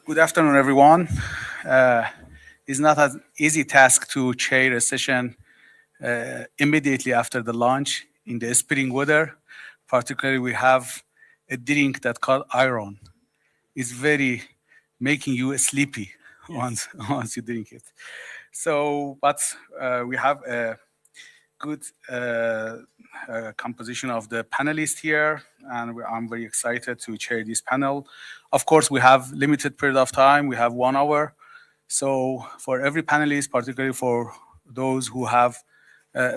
Good afternoon, everyone. It's not an easy task to chair a session immediately after the launch in the spring weather. Particularly, we have a drink that called iron. It's very making you sleepy once you drink it. So, but we have a good composition of the panelists here, and I'm very excited to chair this panel. Of course, we have limited period of time. We have 1 hour. So for every panelist, particularly for those who have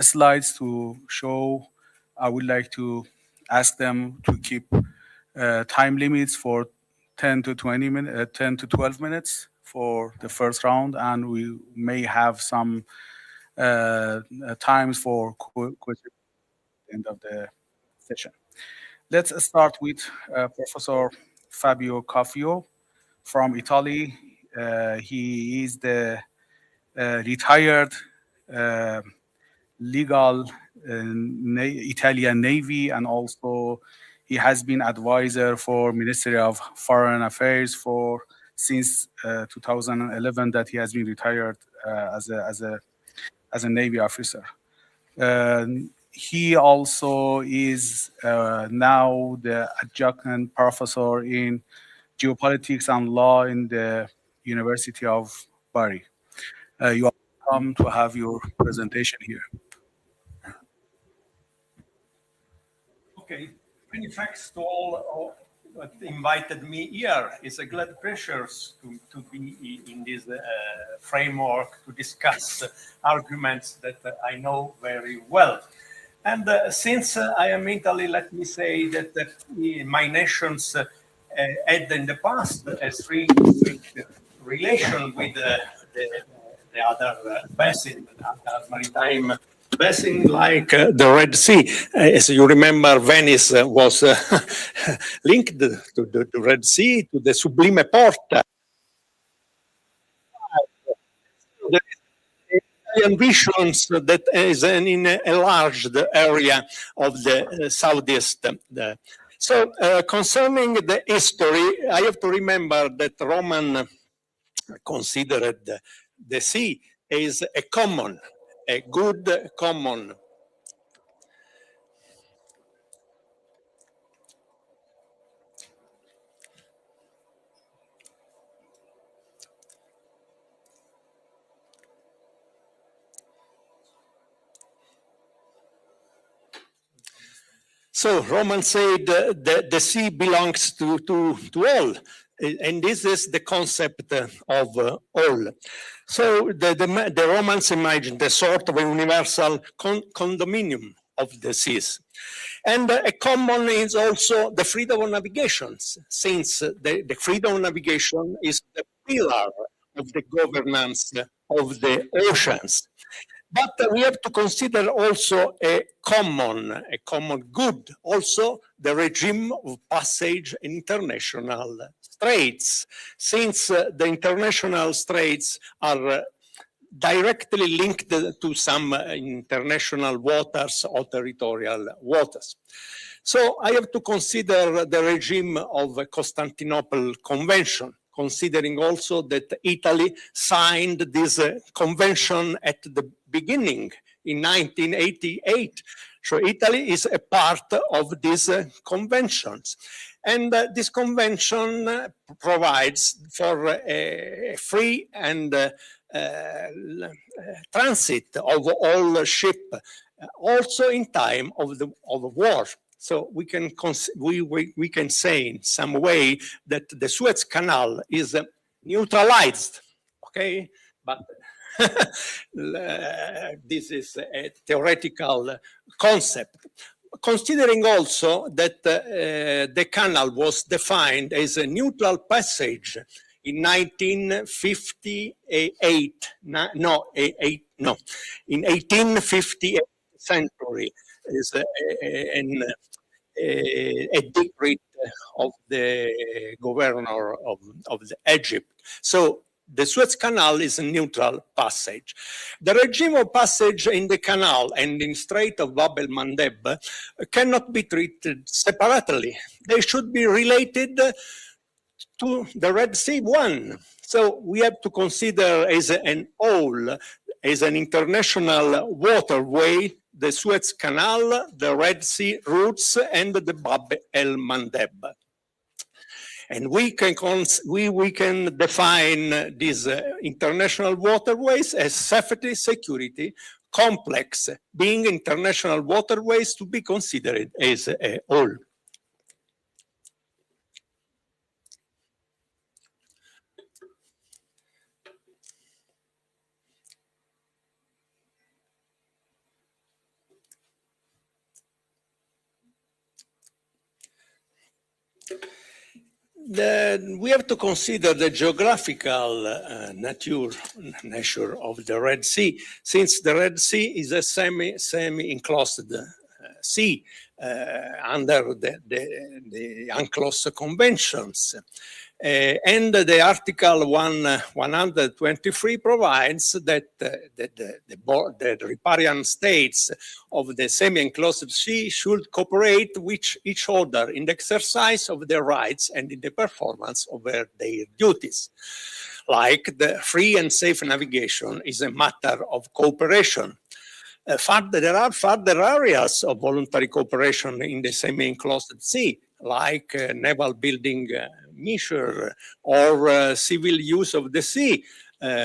slides to show, I would like to ask them to keep time limits for 10 to 20 minutes, 10 to 12 minutes for the first round, and we may have some times for questions at the end of the session. Let's start with Professor Fabio Caffio from Italy. He is the retired legal Italian Navy, and also he has been advisor for Ministry of Foreign Affairs for since 2011 that he has been retired as a Navy officer. He also is now the adjunct professor in geopolitics and law in the University of Bari. You are welcome to have your presentation here. Okay, many thanks to all that invited me here. It's a great pleasure to be in this framework to discuss arguments that I know very well. And since I am Italy, let me say that my nations had in the past a strict relation with the other basin, maritime basin, like the Red Sea. As you remember, Venice was linked to the Red Sea, to the Sublime Porta. Ambitions that is an enlarged area of the southeast. So concerning the history, I have to remember that Roman considered the sea as a common, a good common. So Roman said the sea belongs to all, and this is the concept of all. So the Romans imagined a sort of a universal condominium of the seas. And a common is also the freedom of navigation, since the freedom of navigation is the pillar of the governance of the oceans. But we have to consider also a common good, also the regime of passage in international straits, since the international straits are directly linked to some international waters or territorial waters. So I have to consider the regime of the Constantinople Convention, considering also that Italy signed this convention at the beginning in 1988. So Italy is a part of these conventions. And this convention provides for a free and transit of all ships, also in time of the war. So we can say in some way that the Suez Canal is neutralized, okay? But this is a theoretical concept. Considering also that the canal was defined as a neutral passage in 1958, in 1858 century is a decree of the governor of Egypt. So the Suez Canal is a neutral passage. The regime of passage in the canal and in Strait of Bab el-Mandeb cannot be treated separately. They should be related to the Red Sea one. So we have to consider as an whole, as an international waterway, the Suez Canal, the Red Sea routes, and the Bab el-Mandeb. And we can define these international waterways as safety, security, complex, being international waterways to be considered as a whole. We have to consider the geographical nature of the Red Sea, since the Red Sea is a semi-enclosed sea under the UNCLOS conventions. And the Article 123 provides that the riparian states of the semi-enclosed sea should cooperate with each other in the exercise of their rights and in the performance of their duties. Like the free and safe navigation is a matter of cooperation. There are further areas of voluntary cooperation in the semi-enclosed sea, like naval building measure or civil use of the sea,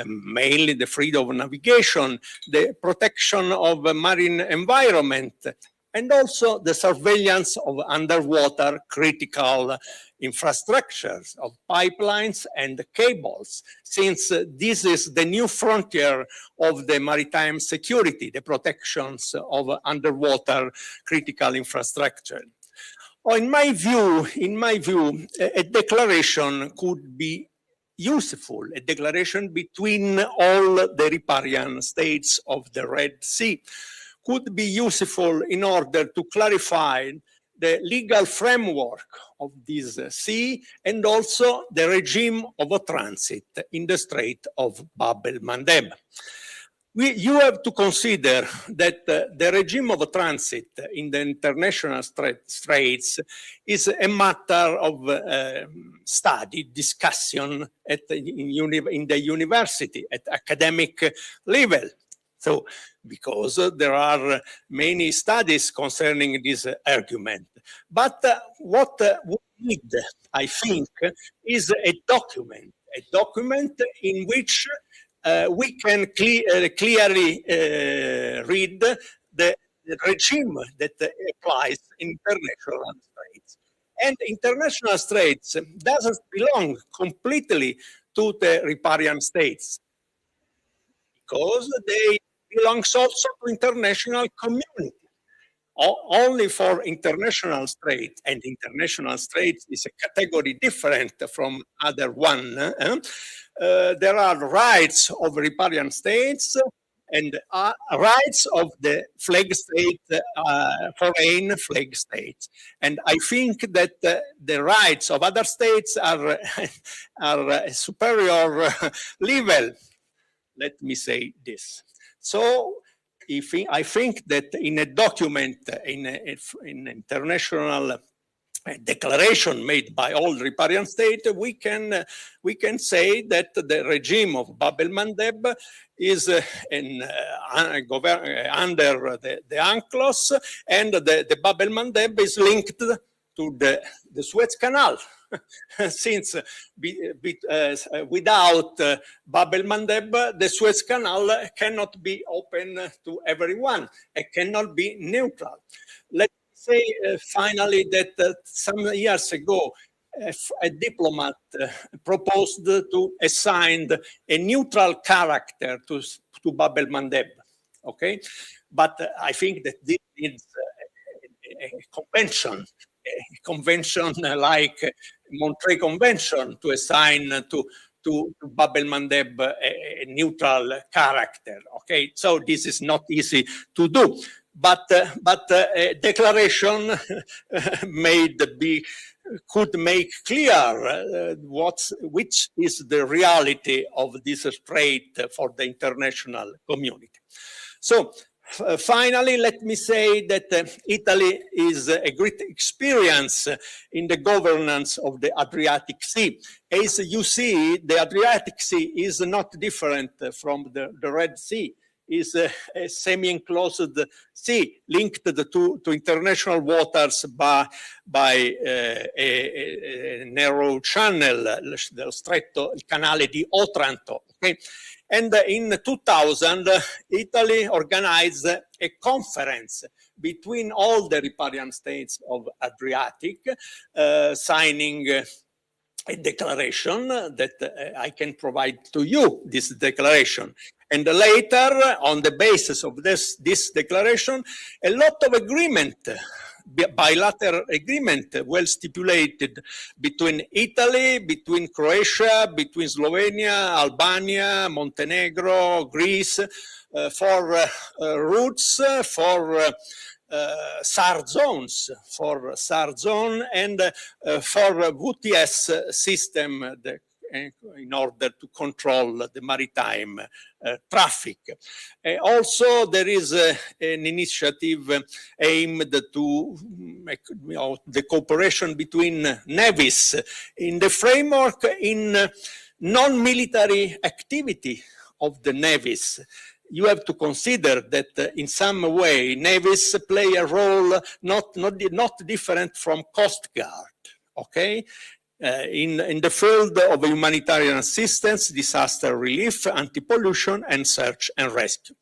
mainly the freedom of navigation, the protection of marine environment, and also the surveillance of underwater critical infrastructures of pipelines and cables, since this is the new frontier of the maritime security, the protections of underwater critical infrastructure. In my view, a declaration could be useful, a declaration between all the riparian states of the Red Sea could be useful in order to clarify the legal framework of this sea and also the regime of transit in the Strait of Bab el-Mandeb. You have to consider that the regime of transit in the international straits is a matter of study, discussion in the university at academic level. So, because there are many studies concerning this argument. But what we need, I think, is a document in which we can clearly read the regime that applies in international straits. And international straits doesn't belong completely to the riparian states, because they belongs also to international community. Only for international straits, and international straits is a category different from other one. There are rights of riparian states and rights of the flag state, foreign flag states. And I think that the rights of other states are a superior level. Let me say this. So I think that in a document, in an international declaration made by all riparian states, we can say that the regime of Bab el-Mandeb is under the UNCLOS, and the Bab el-Mandeb is linked to the Suez Canal. Since without Bab el-Mandeb, the Suez Canal cannot be open to everyone. It cannot be neutral. Let me say finally that some years ago, a diplomat proposed to assign a neutral character to Bab el-Mandeb. Okay, but I think that this needs a convention like Montreux Convention to assign to Bab el-Mandeb a neutral character. Okay, so this is not easy to do, but a declaration could make clear which is the reality of this strait for the international community. So Finally, let me say that Italy is a great experience in the governance of the Adriatic Sea. As you see, the Adriatic Sea is not different from the Red Sea. Is a semi-enclosed sea linked to international waters by a narrow channel, the Stretto, il Canale di Otranto. Okay? And in 2000, Italy organized a conference between all the riparian states of Adriatic, signing a declaration that I can provide to you, this declaration. And later, on the basis of this declaration, a lot of agreement, bilateral agreement, well stipulated between Italy, between Croatia, between Slovenia, Albania, Montenegro, Greece, for routes, for SAR zones, for SAR zone and for VTS system in order to control the maritime traffic. Also, there is an initiative aimed to make the cooperation between navies in the framework in non-military activity of the navies. You have to consider that in some way navies play a role not different from Coast Guard, okay? In the field of humanitarian assistance, disaster relief, anti-pollution, and search and rescue.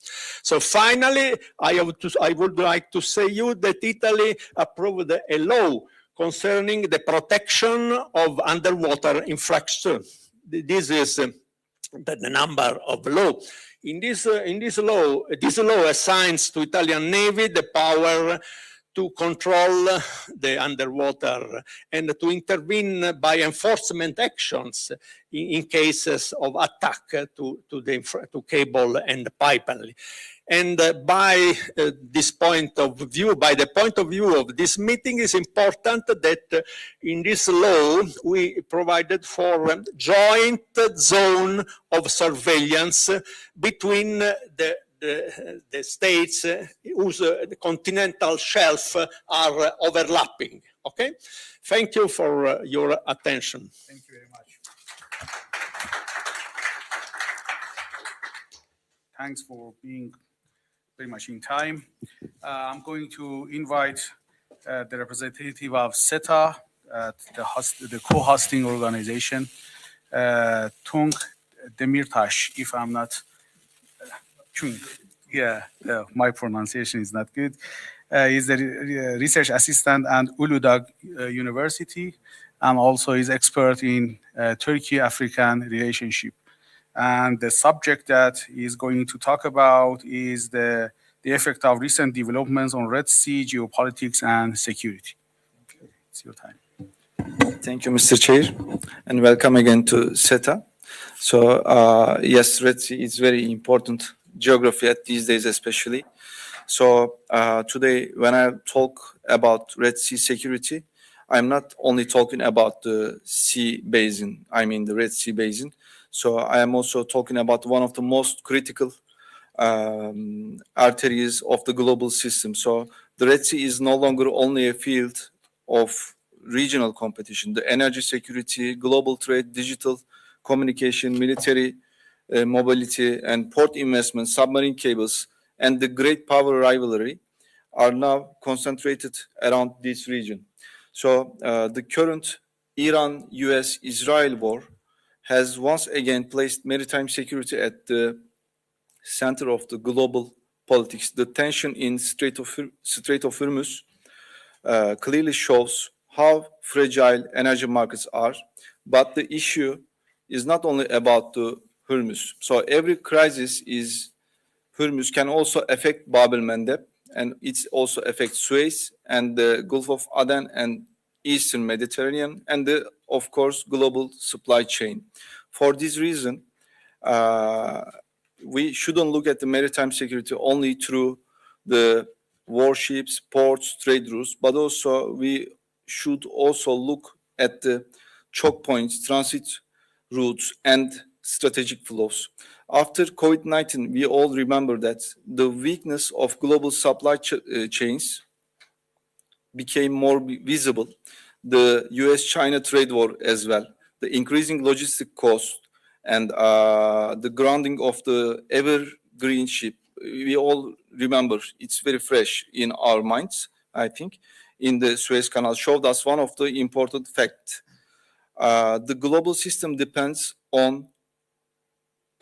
So finally, I would like to say you that Italy approved a law concerning the protection of underwater infrastructure. This is the number of law. In this law assigns to Italian Navy the power to control the underwater and to intervene by enforcement actions in cases of attack to cable and pipeline. And by this point of view, by the point of view of this meeting, is important that in this law we provided for a joint zone of surveillance between the states whose continental shelf are overlapping. Okay, thank you for your attention. Thank you very much. Thanks for being very much in time. I'm going to invite the representative of SETA, the co-hosting organization, Tung Demirtaş, if I'm not Chung. Yeah, my pronunciation is not good. He's the research assistant at Uludağ University, and also is expert in Turkey-African relationship. And the subject that he's going to talk about is the effect of recent developments on Red Sea, geopolitics, and security. Okay, it's your time. Thank you, Mr. Chair, and welcome again to SETA. So, yes, Red Sea is very important geography at these days, especially. So, today, when I talk about Red Sea security, I'm not only talking about the sea basin, I mean the Red Sea basin. So I am also talking about one of the most critical arteries of the global system. So the Red Sea is no longer only a field of regional competition. The energy security, global trade, digital communication, military mobility, and port investment, submarine cables, and the great power rivalry are now concentrated around this region. So the current Iran-US-Israel war has once again placed maritime security at the center of the global politics. The tension in Strait of Hormuz clearly shows how fragile energy markets are, but the issue is not only about the Hormuz. So every crisis is Hormuz can also affect Bab el-Mandeb, and it also affects Suez and the Gulf of Aden and Eastern Mediterranean, and of course, global supply chain. For this reason, we shouldn't look at the maritime security only through the warships, ports, trade routes, but also we should also look at the choke points, transit routes, and strategic flows. After COVID-19, we all remember that the weakness of global supply chains became more visible. The US-China trade war as well, the increasing logistic cost, and the grounding of the evergreen ship. We all remember, it's very fresh in our minds, I think, in the Suez Canal showed us one of the important facts. The global system depends on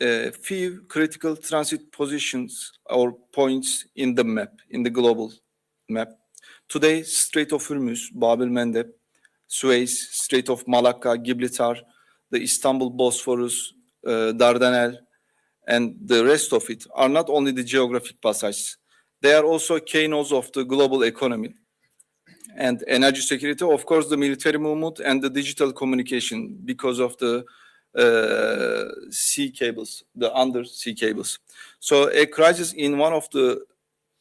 a few critical transit positions or points in the map, in the global map. Today, Strait of Hormuz, Bab el-Mandeb, Suez, Strait of Malacca, Gibraltar, the Istanbul Bosphorus, Dardanelles, and the rest of it are not only the geographic passages, they are also keynotes of the global economy and energy security, of course, the military movement and the digital communication because of the sea cables, the undersea cables. So a crisis in one of the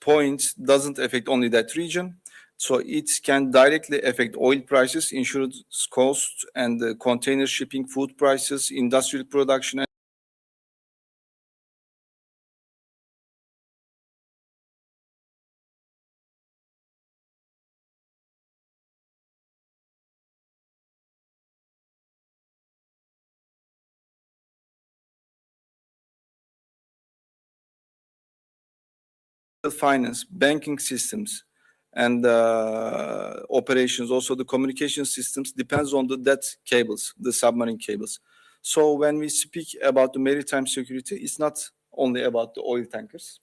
points doesn't affect only that region. So it can directly affect oil prices, insurance costs, and the container shipping, food prices, industrial production. Finance, banking systems, and operations, also the communication systems depends on that cables, the submarine cables. So when we speak about the maritime security, it's not only about the oil tankers.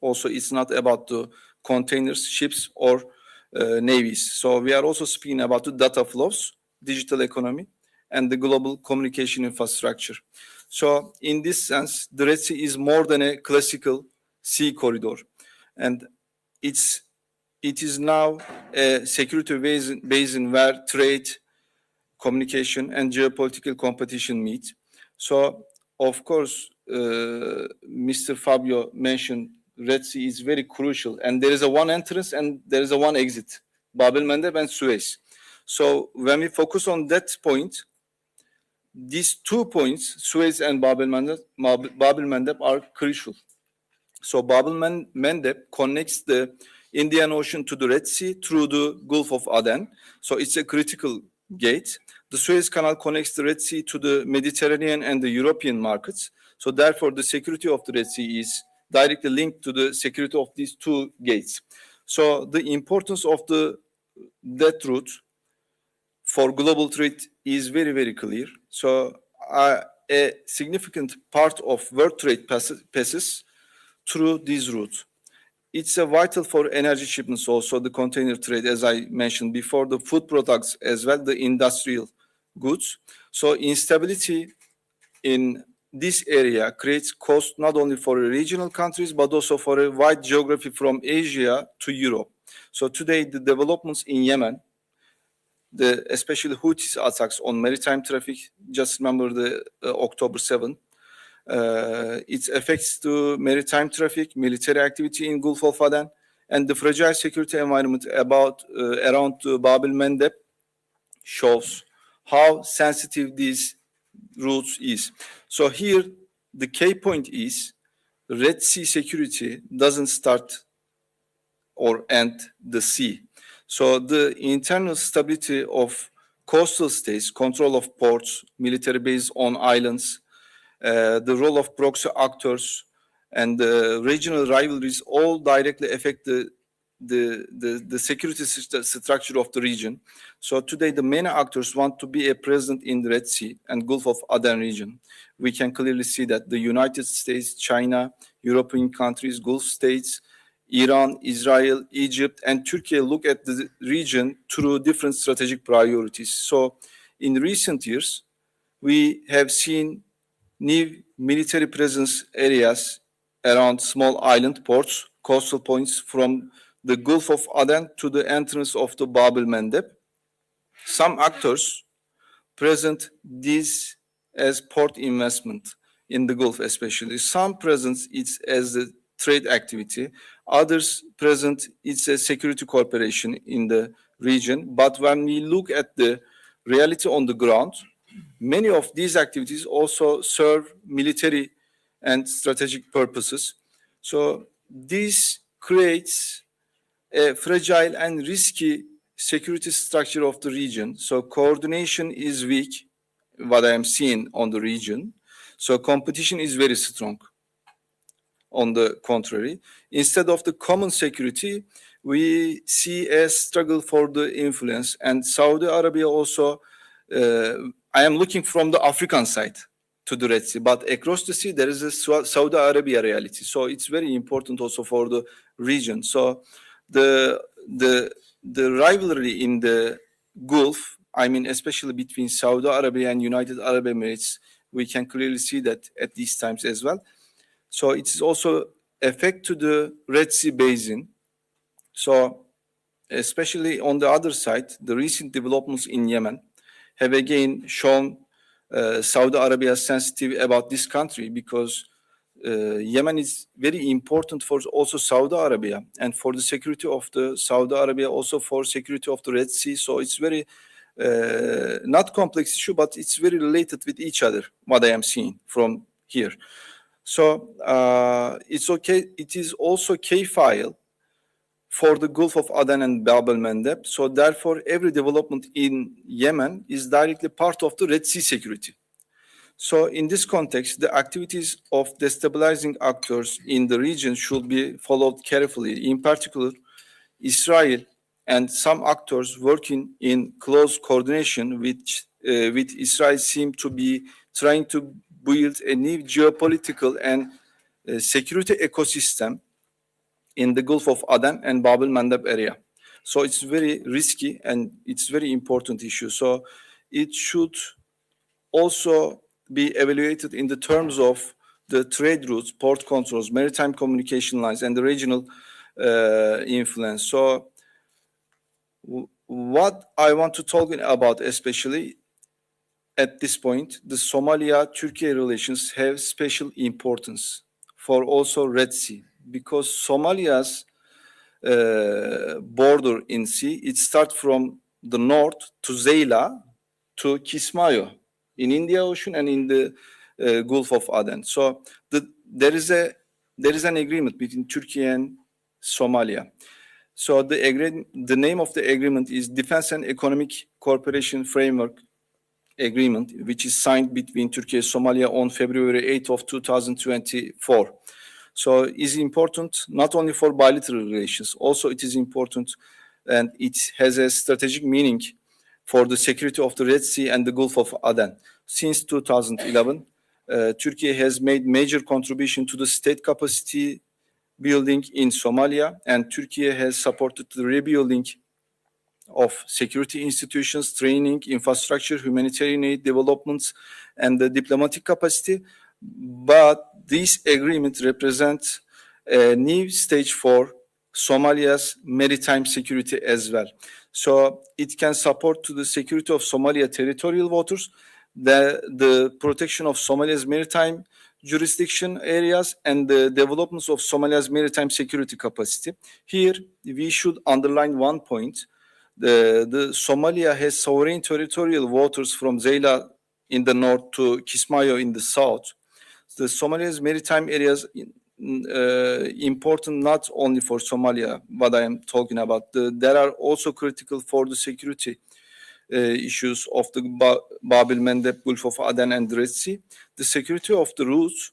Also, it's not about the containers, ships, or navies. So we are also speaking about the data flows, digital economy, and the global communication infrastructure. So in this sense, the Red Sea is more than a classical sea corridor. And it is now a security basin where trade, communication, and geopolitical competition meet. So, of course, Mr. Fabio mentioned Red Sea is very crucial, and there is a one entrance and there is a one exit, Bab el-Mandeb and Suez. So when we focus on that point, these 2 points, Suez and Bab el-Mandeb are crucial. So Bab el-Mandeb connects the Indian Ocean to the Red Sea through the Gulf of Aden. So it's a critical gate. The Suez Canal connects the Red Sea to the Mediterranean and the European markets. So therefore, the security of the Red Sea is directly linked to the security of these 2 gates. So the importance of that route for global trade is very, very clear. So a significant part of world trade passes through this route. It's vital for energy shipments also, the container trade, as I mentioned before, the food products as well, the industrial goods. So instability in this area creates cost not only for regional countries, but also for a wide geography from Asia to Europe. So today, the developments in Yemen, especially Houthis attacks on maritime traffic, just remember the October 7th, its effects to maritime traffic, military activity in Gulf of Aden, and the fragile security environment around Bab el-Mandeb shows how sensitive these routes is. So here, the key point is Red Sea security doesn't start or end the sea. So the internal stability of coastal states, control of ports, military bases on islands, the role of proxy actors, and the regional rivalries all directly affect the security structure of the region. So today, the many actors want to be present in the Red Sea and Gulf of Aden region. We can clearly see that the United States, China, European countries, Gulf states, Iran, Israel, Egypt, and Türkiye look at the region through different strategic priorities. So in recent years, we have seen new military presence areas around small island ports, coastal points from the Gulf of Aden to the entrance of the Bab el-Mandeb. Some actors present this as port investment in the Gulf especially. Some present it as a trade activity. Others present it's a security cooperation in the region. But when we look at the reality on the ground, many of these activities also serve military and strategic purposes. So this creates a fragile and risky security structure of the region. So coordination is weak, what I am seeing on the region. So competition is very strong. On the contrary, instead of the common security, we see a struggle for the influence. And Saudi Arabia also, I am looking from the African side to the Red Sea, but across the sea, there is a Saudi Arabia reality. So it's very important also for the region. So the rivalry in the Gulf, I mean, especially between Saudi Arabia and United Arab Emirates, we can clearly see that at these times as well. So it's also affect to the Red Sea basin. So especially on the other side, the recent developments in Yemen have again shown Saudi Arabia sensitive about this country, because Yemen is very important for also Saudi Arabia and for the security of the Saudi Arabia, also for security of the Red Sea. So it's very not complex issue, but it's very related with each other, what I am seeing from here. So it's okay. It is also K-file for the Gulf of Aden and Bab el-Mandeb. So therefore, every development in Yemen is directly part of the Red Sea security. So in this context, the activities of destabilizing actors in the region should be followed carefully. In particular, Israel and some actors working in close coordination with Israel seem to be trying to build a new geopolitical and security ecosystem in the Gulf of Aden and Bab el-Mandeb area. So it's very risky and it's very important issue. So it should also be evaluated in the terms of the trade routes, port controls, maritime communication lines, and the regional influence. So what I want to talk about especially at this point, the Somalia-Türkiye relations have special importance for also Red Sea, because Somalia's border in sea, it starts from the north to Zeyla to Kismayo in Indian Ocean and in the Gulf of Aden. So there is an agreement between Turkey and Somalia. So the name of the agreement is Defense and Economic Cooperation Framework Agreement, which is signed between Turkey and Somalia on February 8th of 2024. So it is important not only for bilateral relations, also it is important and it has a strategic meaning for the security of the Red Sea and the Gulf of Aden. Since 2011, Turkey has made major contribution to the state capacity building in Somalia, and Turkey has supported the rebuilding of security institutions, training, infrastructure, humanitarian aid developments, and the diplomatic capacity. But this agreement represents a new stage for Somalia's maritime security as well. So it can support to the security of Somalia territorial waters, the protection of Somalia's maritime jurisdiction areas, and the developments of Somalia's maritime security capacity. Here, we should underline one point. The Somalia has sovereign territorial waters from Zeyla in the north to Kismayo in the south. The Somalia's maritime areas important not only for Somalia, what I am talking about. There are also critical for the security issues of the Bab el-Mandeb, Gulf of Aden, and the Red Sea. The security of the routes,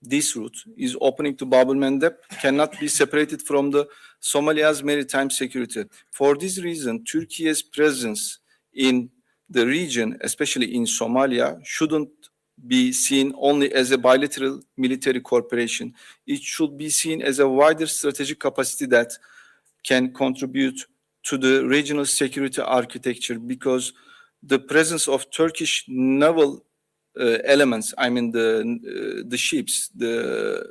this route is opening to Bab el-Mandeb, cannot be separated from the Somalia's maritime security. For this reason, Turkey's presence in the region, especially in Somalia, shouldn't be seen only as a bilateral military cooperation. It should be seen as a wider strategic capacity that can contribute to the regional security architecture, because the presence of Turkish naval elements, I mean the ships, the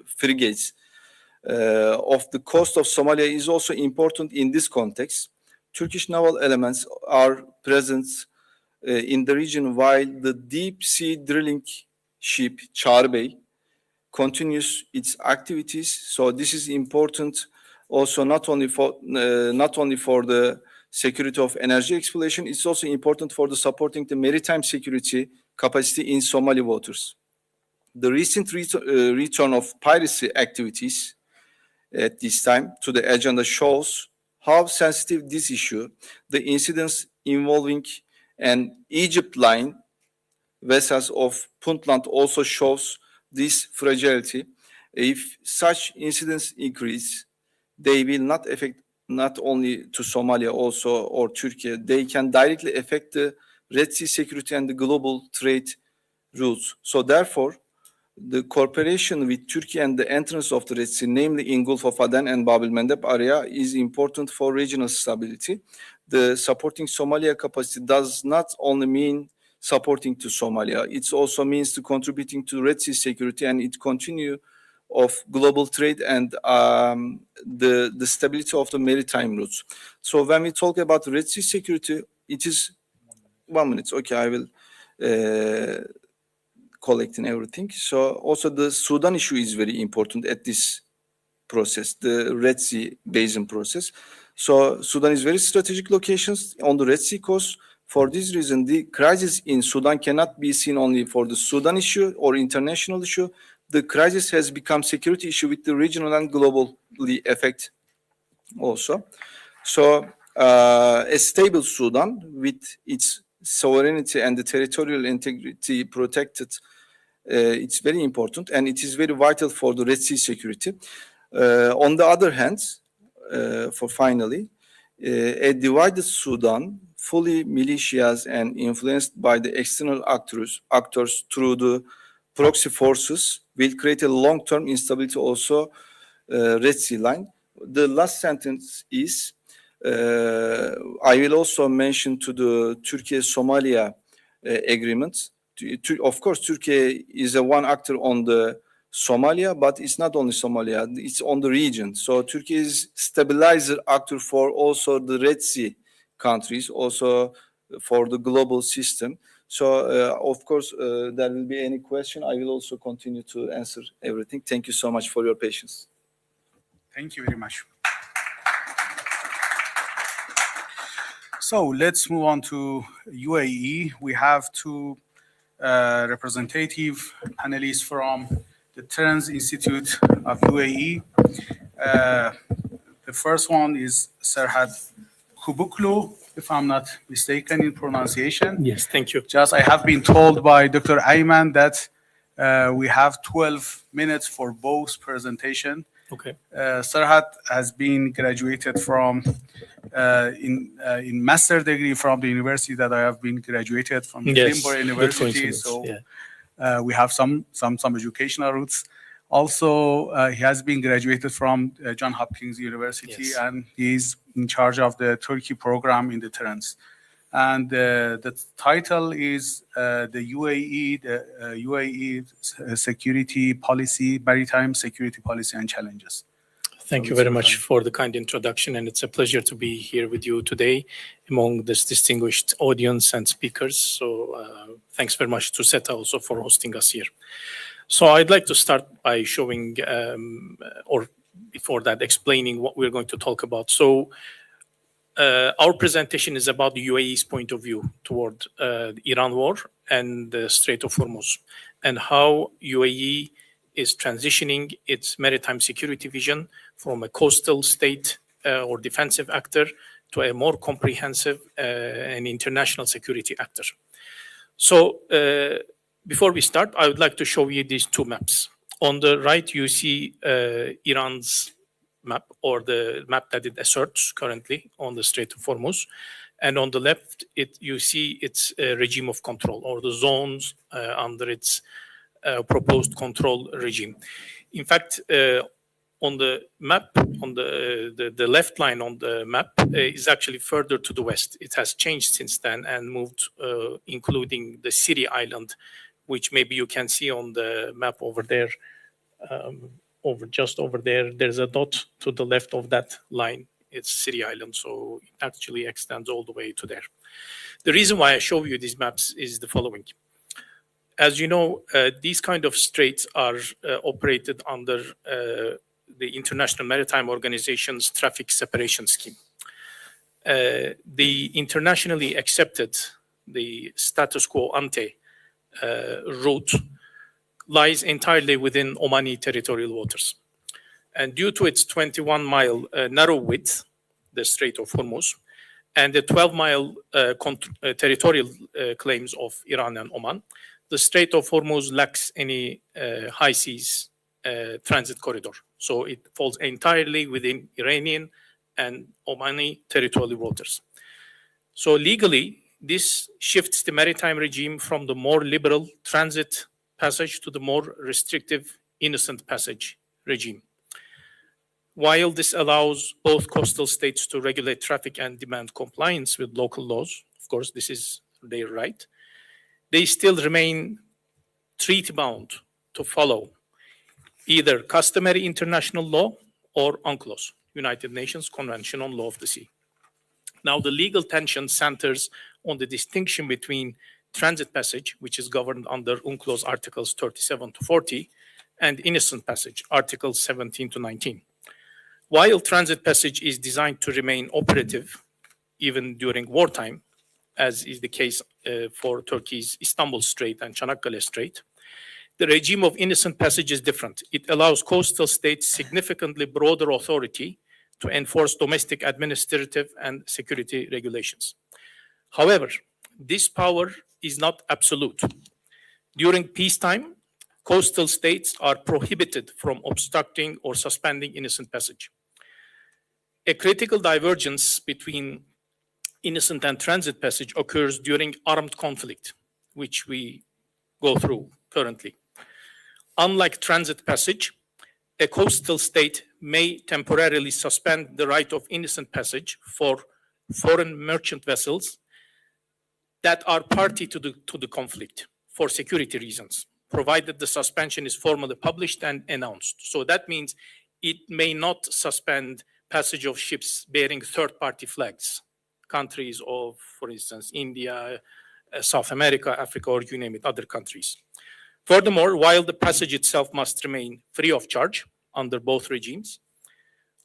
frigates of the coast of Somalia is also important in this context. Turkish naval elements are present in the region, while the deep sea drilling ship Çağrı continues its activities. So this is important also not only for the security of energy exploration. It's also important for the supporting the maritime security capacity in Somali waters. The recent return of piracy activities at this time to the agenda shows how sensitive this issue, the incidents involving an Egypt line vessels of Puntland also shows this fragility. If such incidents increase, they will not affect not only to Somalia also or Turkey, they can directly affect the Red Sea security and the global trade routes. So therefore, the cooperation with Turkey and the entrance of the Red Sea, namely in Gulf of Aden and Bab el-Mandeb area, is important for regional stability. The supporting Somalia capacity does not only mean supporting to Somalia, it also means to contributing to Red Sea security and it continue of global trade and the stability of the maritime routes. So when we talk about Red Sea security, it is 1 minute. Okay, I will collecting everything. So also the Sudan issue is very important at this process, the Red Sea basin process. So Sudan is very strategic locations on the Red Sea coast. For this reason, the crisis in Sudan cannot be seen only for the Sudan issue or international issue. The crisis has become security issue with the regional and globally effect also. So a stable Sudan with its sovereignty and the territorial integrity protected, it's very important and it is very vital for the Red Sea security. On the other hand, for finally, a divided Sudan, fully militias and influenced by the external actors through the proxy forces will create a long-term instability also Red Sea line. The last sentence is, I will also mention to the Türkiye-Somalia agreement. Of course, Turkey is a one actor on the Somalia, but it's not only Somalia, it's on the region. So Turkey is stabilizer actor for also the Red Sea countries, also for the global system. So, of course, there will be any question. I will also continue to answer everything. Thank you so much for your patience. Thank you very much. So let's move on to UAE. We have two representative panelists from the Trans Institute of UAE. The first one is Serhat Kubuklu, if I'm not mistaken in pronunciation. Yes, thank you. Just I have been told by Dr. Ayman that we have 12 minutes for both presentation. Okay. Serhat has been graduated from in master degree from the university that I have been graduated from, Yes, Edinburgh good University. coincidence, So yeah. we have some educational roots. Also, he has been graduated from Johns Hopkins University, Yes. and he's in charge of the Turkey program in deterrence. And the title is the UAE security policy, maritime security policy and challenges. Thank you very much for the kind introduction, and it's a pleasure to be here with you today among this distinguished audience and speakers. So thanks very much to SETA also for hosting us here. So I'd like to start by showing, or before that, explaining what we're going to talk about. So our presentation is about the UAE's point of view toward the Iran war and the Strait of Hormuz, and how UAE is transitioning its maritime security vision from a coastal state or defensive actor to a more comprehensive and international security actor. So before we start, I would like to show you these two maps. On the right, you see Iran's map, or the map that it asserts currently on the Strait of Hormuz. And on the left, you see its regime of control, or the zones under its proposed control regime. In fact, on the map, on the left line on the map is actually further to the west. It has changed since then and moved, including the Siri Island, which maybe you can see on the map over there. Just over there, there's a dot to the left of that line. It's Siri Island, so it actually extends all the way to there. The reason why I show you these maps is the following. As you know, these kind of straits are operated under the International Maritime Organization's traffic separation scheme. the internationally accepted, the status quo ante route lies entirely within Omani territorial waters. And due to its 21-mile narrow width, the Strait of Hormuz, and the 12-mile territorial claims of Iran and Oman, the Strait of Hormuz lacks any high seas transit corridor. So it falls entirely within Iranian and Omani territorial waters. So legally, this shifts the maritime regime from the more liberal transit passage to the more restrictive innocent passage regime. While this allows both coastal states to regulate traffic and demand compliance with local laws, of course, this is their right, they still remain treaty-bound to follow either customary international law or UNCLOS, United Nations Convention on Law of the Sea. Now, the legal tension centers on the distinction between transit passage, which is governed under UNCLOS Articles 37 to 40, and innocent passage, Articles 17 to 19. While transit passage is designed to remain operative even during wartime, as is the case for Turkey's Istanbul Strait and Çanakkale Strait, the regime of innocent passage is different. It allows coastal states significantly broader authority to enforce domestic administrative and security regulations. However, this power is not absolute. During peacetime, coastal states are prohibited from obstructing or suspending innocent passage. A critical divergence between innocent and transit passage occurs during armed conflict, which we go through currently. Unlike transit passage, a coastal state may temporarily suspend the right of innocent passage for foreign merchant vessels that are party to the conflict for security reasons, provided the suspension is formally published and announced. So that means it may not suspend passage of ships bearing third-party flags, countries of, for instance, India, South America, Africa, or you name it, other countries. Furthermore, while the passage itself must remain free of charge under both regimes,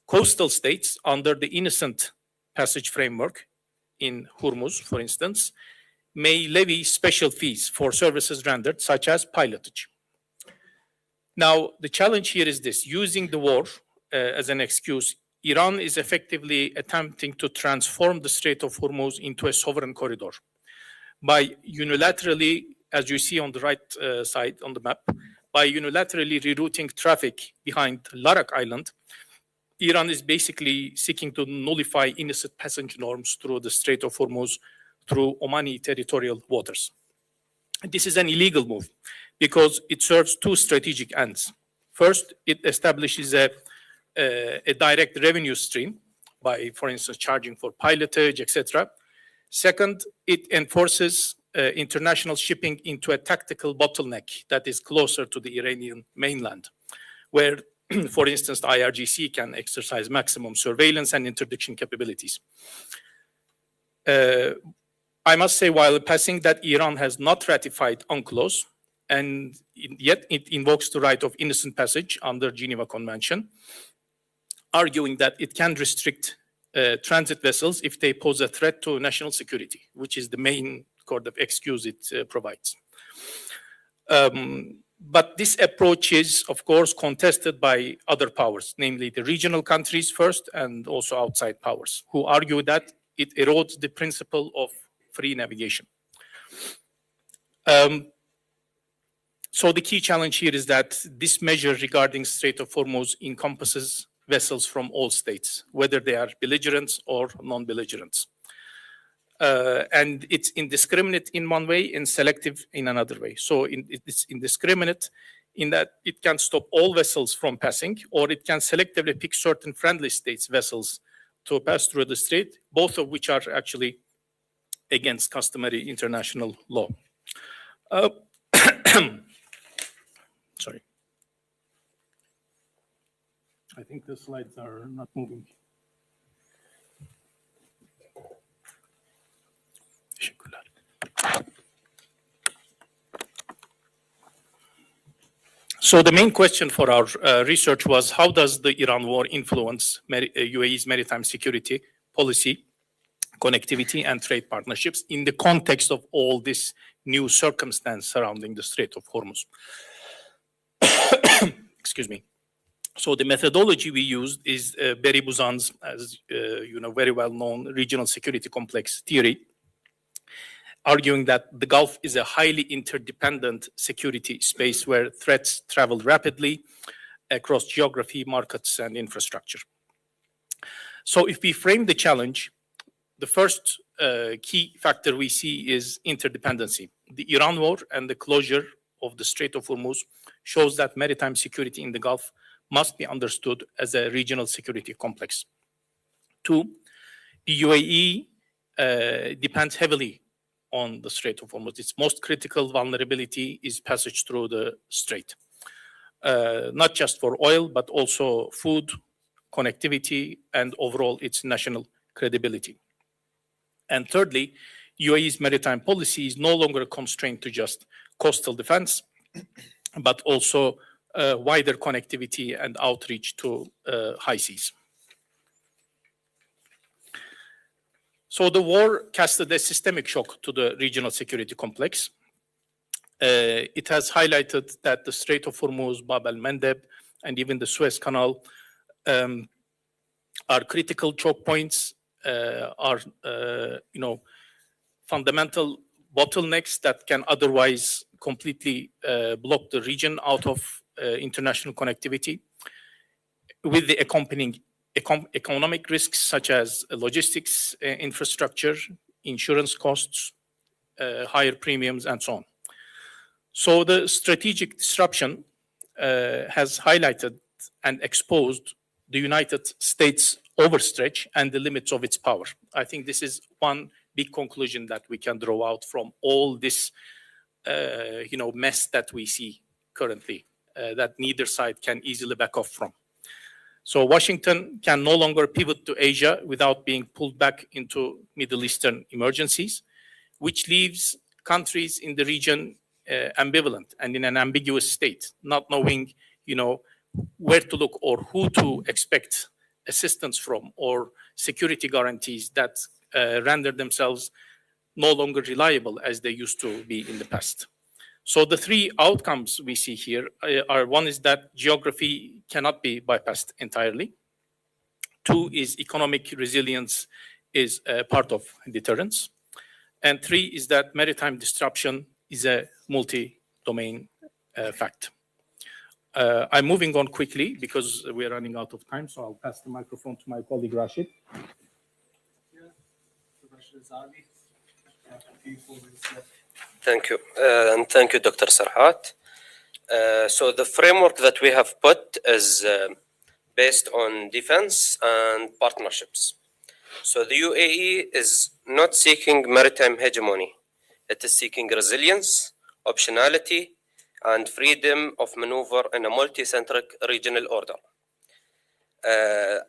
coastal states under the innocent passage framework in Hormuz, for instance, may levy special fees for services rendered, such as pilotage. Now, the challenge here is this: using the war as an excuse, Iran is effectively attempting to transform the Strait of Hormuz into a sovereign corridor by unilaterally, as you see on the right side on the map, by unilaterally rerouting traffic behind Larak Island. Iran is basically seeking to nullify innocent passage norms through the Strait of Hormuz through Omani territorial waters. This is an illegal move because it serves two strategic ends. First, it establishes a direct revenue stream by, for instance, charging for pilotage, etc. Second, it enforces international shipping into a tactical bottleneck that is closer to the Iranian mainland, where, for instance, the IRGC can exercise maximum surveillance and interdiction capabilities. I must say, while passing, that Iran has not ratified UNCLOS, and yet it invokes the right of innocent passage under Geneva Convention, arguing that it can restrict transit vessels if they pose a threat to national security, which is the main sort of excuse it provides. But this approach is, of course, contested by other powers, namely the regional countries first and also outside powers, who argue that it erodes the principle of free navigation. So the key challenge here is that this measure regarding Strait of Hormuz encompasses vessels from all states, whether they are belligerents or non-belligerents. And it's indiscriminate in one way and selective in another way. So it's indiscriminate in that it can stop all vessels from passing, or it can selectively pick certain friendly states' vessels to pass through the strait, both of which are actually against customary international law. Sorry. I think the slides are not moving. So the main question for our research was, how does the Iran war influence UAE's maritime security policy connectivity and trade partnerships in the context of all this new circumstance surrounding the Strait of Hormuz. Excuse me. So the methodology we used is Barry Buzan's, as very well-known regional security complex theory, arguing that the Gulf is a highly interdependent security space where threats travel rapidly across geography, markets, and infrastructure. So if we frame the challenge, the first key factor we see is interdependency. The Iran war and the closure of the Strait of Hormuz shows that maritime security in the Gulf must be understood as a regional security complex. Two, the UAE depends heavily on the Strait of Hormuz. Its most critical vulnerability is passage through the strait, not just for oil, but also food, connectivity, and overall its national credibility. And thirdly, UAE's maritime policy is no longer constrained to just coastal defense, but also wider connectivity and outreach to high seas. So the war casted a systemic shock to the regional security complex. It has highlighted that the Strait of Hormuz, Bab el-Mandeb, and even the Suez Canal are critical choke points, are fundamental bottlenecks that can otherwise completely block the region out of international connectivity, with the accompanying economic risks such as logistics, infrastructure, insurance costs, higher premiums, and so on. So the strategic disruption has highlighted and exposed the United States overstretch and the limits of its power. I think this is one big conclusion that we can draw out from all this mess that we see currently, that neither side can easily back off from. So Washington can no longer pivot to Asia without being pulled back into Middle Eastern emergencies, which leaves countries in the region ambivalent and in an ambiguous state, not knowing, where to look or who to expect assistance from or security guarantees that render themselves no longer reliable as they used to be in the past. So the three outcomes we see here are: one is that geography cannot be bypassed entirely. Two is economic resilience is a part of deterrence. And three is that maritime disruption is a multi-domain fact. I'm moving on quickly because we're running out of time, so I'll pass the microphone to my colleague Rashid. Thank you. And thank you, Dr. Sarhat. So the framework that we have put is based on defense and partnerships. So the UAE is not seeking maritime hegemony. It is seeking resilience, optionality, and freedom of maneuver in a multi-centric regional order.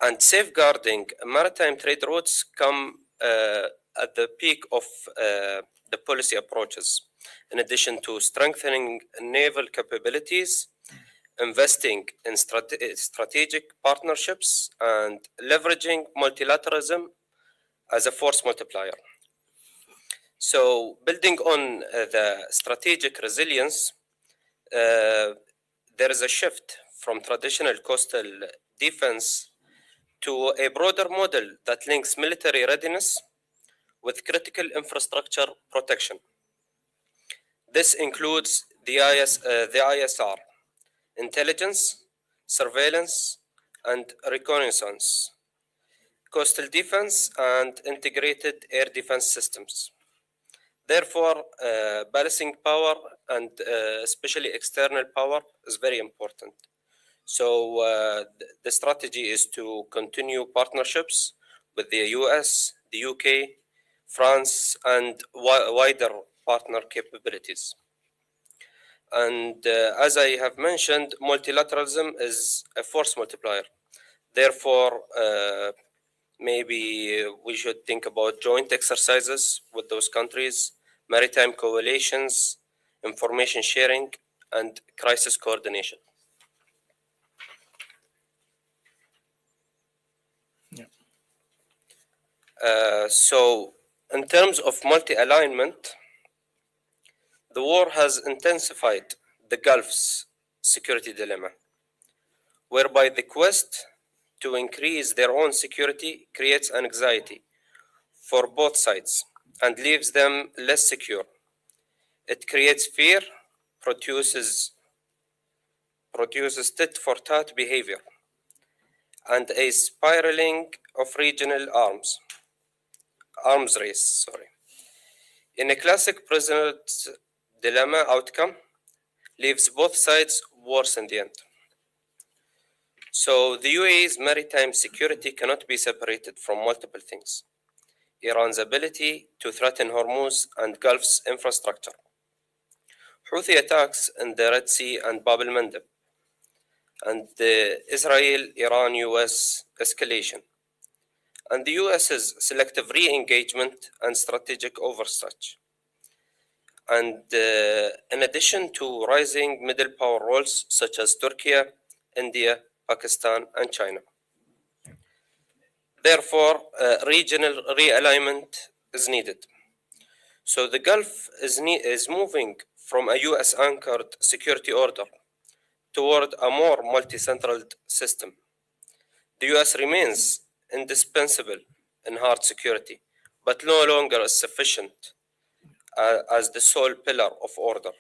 And safeguarding maritime trade routes come at the peak of the policy approaches, in addition to strengthening naval capabilities, investing in strategic partnerships, and leveraging multilateralism as a force multiplier. So building on the strategic resilience, there is a shift from traditional coastal defense to a broader model that links military readiness with critical infrastructure protection. This includes the ISR, intelligence, surveillance, and reconnaissance, coastal defense, and integrated air defense systems. Therefore, balancing power and especially external power is very important. So the strategy is to continue partnerships with the US, the UK, France, and wider partner capabilities. And as I have mentioned, multilateralism is a force multiplier. Therefore, maybe we should think about joint exercises with those countries, maritime coalitions, information sharing, and crisis coordination. So in terms of multi-alignment, the war has intensified the Gulf's security dilemma, whereby the quest to increase their own security creates anxiety for both sides and leaves them less secure. It creates fear, produces tit-for-tat behavior, and a spiraling of regional arms race. In a classic prisoner's dilemma outcome, leaves both sides worse in the end. So the UAE's maritime security cannot be separated from multiple things. Iran's ability to threaten Hormuz and Gulf's infrastructure, Houthi attacks in the Red Sea and Bab el-Mandeb, and the Israel-Iran-US escalation, and the US's selective re-engagement and strategic overstretch. And in addition to rising middle power roles such as Türkiye, India, Pakistan, and China. Therefore, regional realignment is needed. So the Gulf is moving from a US-anchored security order toward a more multi-centraled system. The US remains indispensable in hard security, but no longer is sufficient as the sole pillar of order.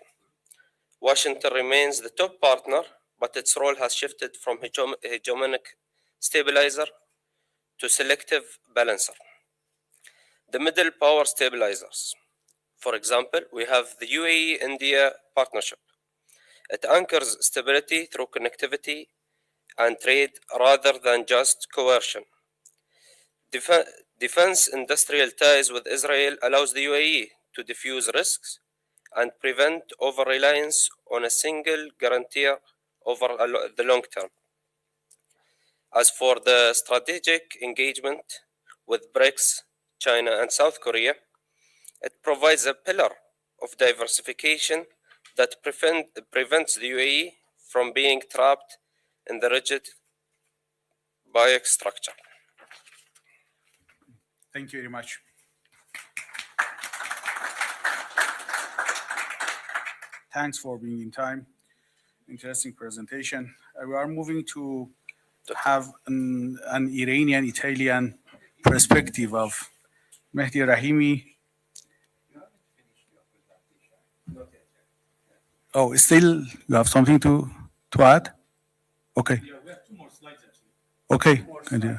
Washington remains the top partner, but its role has shifted from hegemonic stabilizer to selective balancer. The middle power stabilizers. For example, we have the UAE-India partnership. It anchors stability through connectivity and trade rather than just coercion. Defense industrial ties with Israel allows the UAE to diffuse risks and prevent over-reliance on a single guarantor over the long term. As for the strategic engagement with BRICS, China, and South Korea, it provides a pillar of diversification that prevents the UAE from being trapped in the rigid BIAC structure. Thank you very much. Thanks for being in time. Interesting presentation. We are moving to have an Iranian-Italian perspective of Mehdi Rahimi. Oh, still you have something to add? Okay. Yeah, we have 2 more slides actually. Okay. Continue.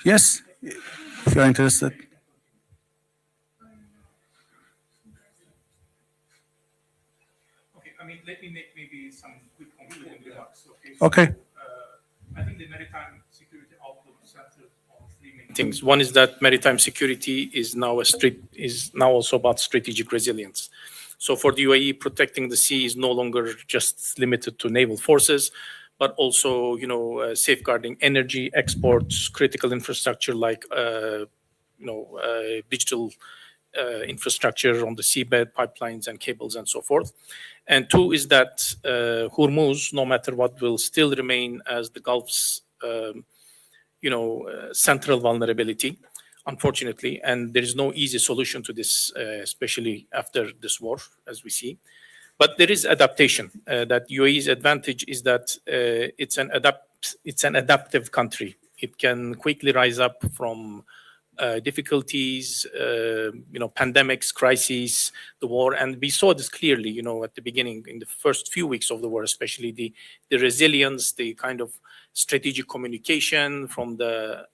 Yes, if you are interested. Okay, I mean, let me make maybe some quick concluding remarks. Okay. I think the maritime security outlook centers on 3 main things. One is that maritime security is now also about strategic resilience. So for the UAE, protecting the sea is no longer just limited to naval forces, but also, safeguarding energy exports, critical infrastructure like, digital infrastructure on the seabed, pipelines and cables and so forth. And 2 is that Hormuz, no matter what, will still remain as the Gulf's, central vulnerability, unfortunately. And there is no easy solution to this, especially after this war, as we see. But there is adaptation. That UAE's advantage is that it's an adaptive country. It can quickly rise up from difficulties, pandemics, crises, the war, and we saw this clearly, at the beginning, in the first few weeks of the war, especially the resilience, the kind of strategic communication from the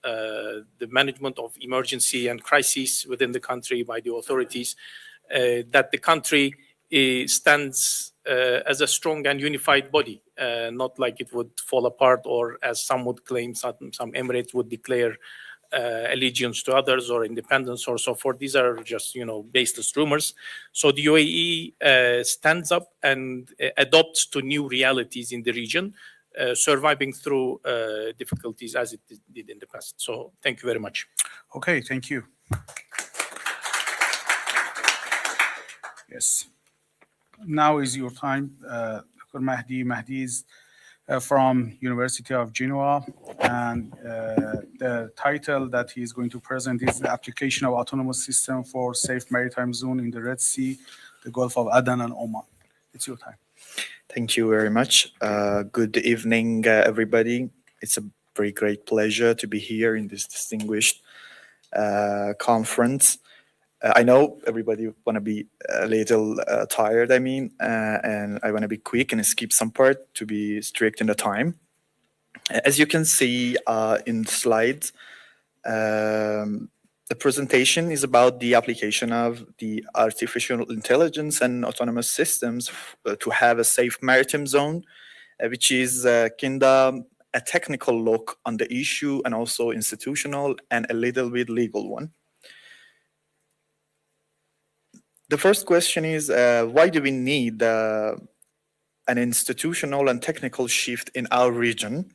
management of emergency and crises within the country by the authorities, that the country stands as a strong and unified body, not like it would fall apart, or as some would claim, some emirates would declare allegiance to others or independence or so forth. These are just, baseless rumors. So the UAE stands up and adopts to new realities in the region, surviving through difficulties as it did in the past. So thank you very much. Okay, thank you. Yes. Now is your time, Dr. Mahdi. Mahdi is from University of Genoa, and the title that he is going to present is the application of autonomous system for safe maritime zone in the Red Sea, the Gulf of Aden and Oman. It's your time. Thank you very much. Good evening, everybody. It's a very great pleasure to be here in this distinguished conference. I know everybody want to be a little tired, and I want to be quick and skip some part to be strict in the time. As you can see in the slides, the presentation is about the application of the artificial intelligence and autonomous systems to have a safe maritime zone, which is kind of a technical look on the issue and also institutional and a little bit legal one. The first question is, why do we need an institutional and technical shift in our region?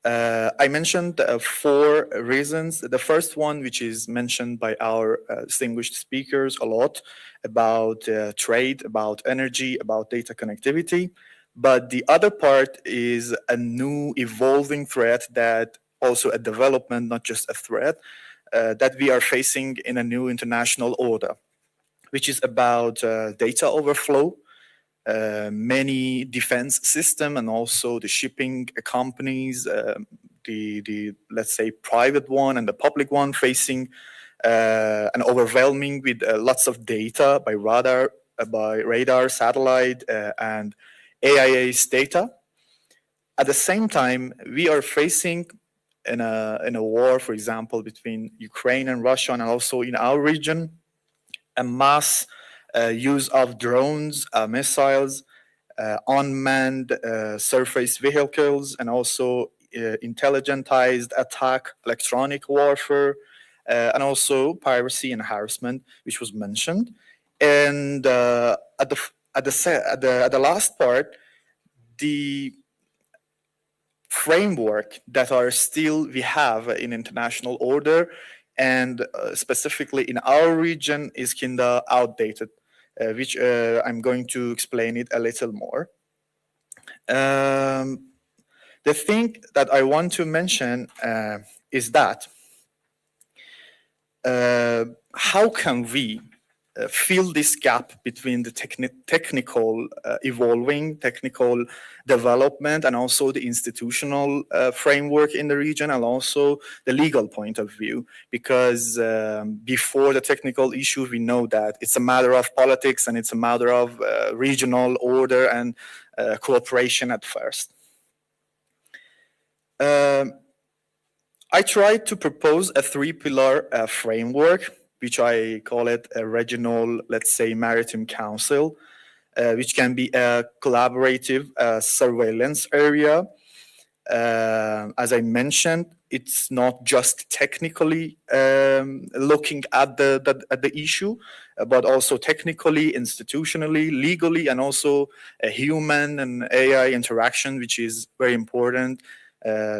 I mentioned 4 reasons. The first one, which is mentioned by our distinguished speakers a lot, about trade, about energy, about data connectivity. But the other part is a new evolving threat that also a development, not just a threat, that we are facing in a new international order, which is about data overflow, many defense system and also the shipping companies, the let's say private one and the public one facing an overwhelming with lots of data by radar, satellite, and AIA's data. At the same time, we are facing in a war, for example, between Ukraine and Russia, and also in our region, a mass use of drones, missiles, unmanned surface vehicles, and also intelligentized attack, electronic warfare, and also piracy and harassment, which was mentioned. And at the last part, the framework that are still we have in international order, and specifically in our region, is kind of outdated, which I'm going to explain it a little more. The thing that I want to mention is that how can we fill this gap between the technical evolving, technical development, and also the institutional framework in the region, and also the legal point of view. Because before the technical issue, we know that it's a matter of politics and it's a matter of regional order and cooperation at first. I tried to propose a 3-pillar framework, which I call it a regional, let's say, maritime council, which can be a collaborative surveillance area. As I mentioned, it's not just technically looking at the issue, but also technically, institutionally, legally, and also a human and AI interaction, which is very important.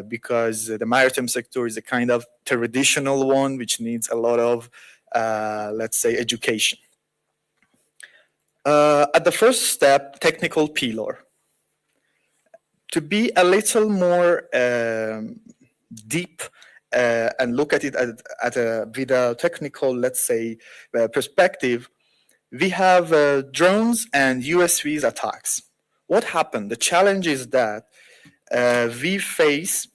Because the maritime sector is a kind of traditional one, which needs a lot of, let's say, education. At the first step, technical pillar. To be a little more deep and look at it with a technical, let's say, perspective, we have drones and USVs attacks. What happened? The challenge is that we face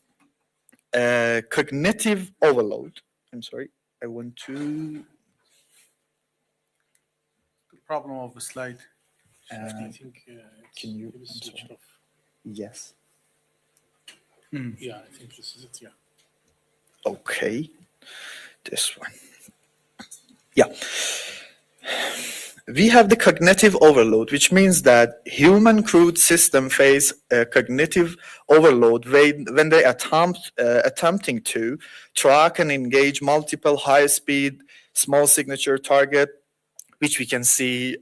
cognitive overload. I'm sorry, I want to... The problem of the slide. I think can you switch it off. Yes. Yeah, I think this is it, yeah. Okay, this one. Yeah. We have the cognitive overload, which means that human crewed system face cognitive overload when they attempting to track and engage multiple high-speed, small signature target, which we can see